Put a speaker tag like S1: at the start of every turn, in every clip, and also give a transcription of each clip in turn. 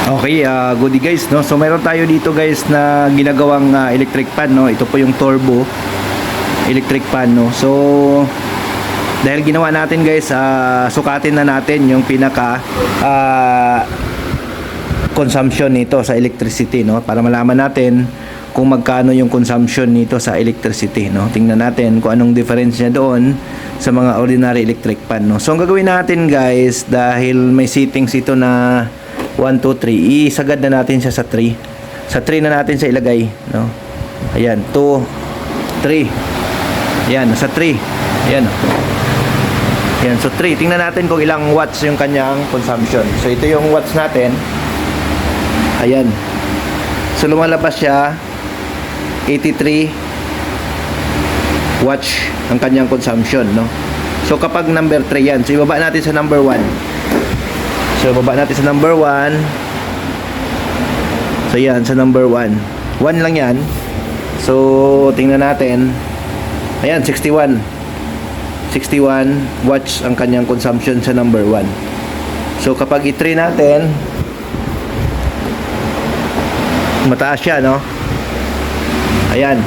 S1: Okay, goodie guys, no? So meron tayo dito guys na ginagawang electric fan, no? Ito po yung turbo electric fan, no? So dahil ginawa natin guys, sukatin na natin yung pinaka consumption nito sa electricity, no? Para malaman natin kung magkano yung consumption nito sa electricity, no? Tingnan natin kung anong difference niya doon sa mga ordinary electric fan, no? So ang gagawin natin guys, dahil may settings ito na 1, 2, 3, isagad na natin siya sa 3. Sa 3 na natin siya ilagay, no? Ayan, 2, 3. Ayan, sa 3. Ayan. Ayan, so 3. Tingnan natin kung ilang watts yung kanyang consumption. So ito yung watts natin. Ayan. So lumalabas siya 83 watts ang kanyang consumption, no? So kapag number 3 yan, so ibaba natin sa number 1. So baba natin sa number 1. So yan, sa number 1. 1 lang yan. So tingnan natin. Ayan, 61 watts ang kanyang consumption sa number 1. So kapag i-3 natin, mataas siya, no? Ayan.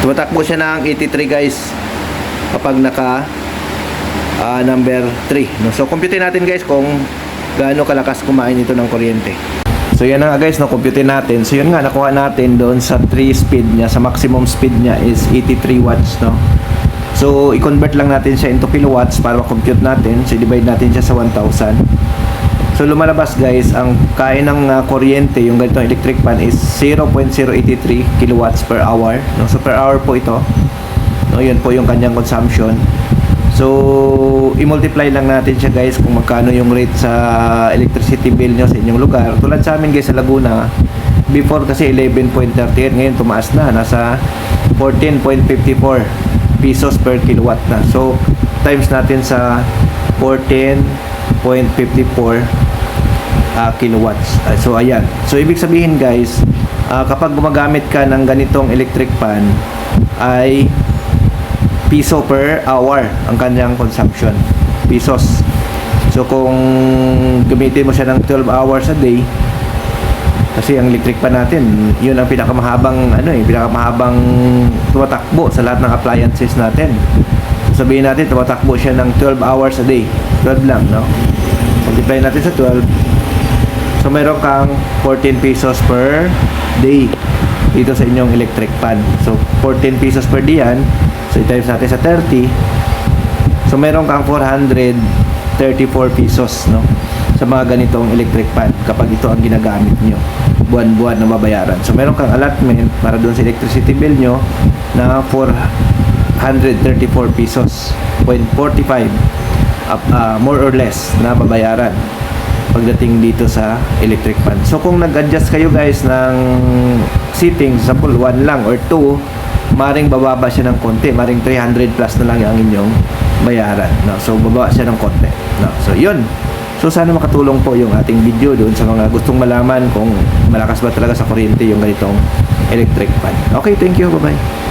S1: Tumatakbo siya ng 83 guys kapag naka number 3, no? So computein natin guys kung gaano kalakas kumain ito ng kuryente. So yan na nga guys, no, computein natin. So yun nga, nakuha natin doon sa 3 speed niya, sa maximum speed niya is 83 watts, no? So i-convert lang natin siya into kilowatts para ma-compute natin. So i-divide natin siya sa 1000. So lumalabas guys, ang kain ng kuryente, yung ganitong electric fan is 0.083 kilowatts per hour, no? So per hour po ito, no? Yun po yung kanyang consumption. So, i-multiply lang natin siya guys kung magkano yung rate sa electricity bill nyo sa inyong lugar. Tulad sa amin guys sa Laguna, before kasi 11.38, ngayon tumaas na, nasa 14.54 pesos per kilowatt na. So, times natin sa 14.54 kilowatts. So, ayan. So, ibig sabihin guys, kapag gumagamit ka ng ganitong electric fan, ay piso per hour ang kanyang consumption. Pesos. So kung gamitin mo siya ng 12 hours a day, kasi ang electric pa natin, yun ang pinakamahabang pinakamahabang tumatakbo sa lahat ng appliances natin. So, sabihin natin tumatakbo siya ng 12 hours a day. 12 lang, no? Multiply natin sa 12. So meron kang 14 pesos per day dito sa inyong electric fan. So 14 pesos per day yan. So i-times natin sa 30. So meron kang 434 pesos, no? Sa mga ganitong electric fan kapag ito ang ginagamit nyo buwan-buwan na mabayaran. So meron kang allotment para doon sa electricity bill nyo na 434 pesos 0.45 more or less na babayaran pagdating dito sa electric fan. So kung nag-adjust kayo guys ng settings, example 1 lang or 2, maring bababa siya ng konti, maring 300 plus na lang ang inyong bayaran, no? So bababa siya ng konti, no? So yun. So sana makatulong po yung ating video doon sa mga gustong malaman kung malakas ba talaga sa kuryente yung ganitong electric fan. Okay, thank you, bye bye.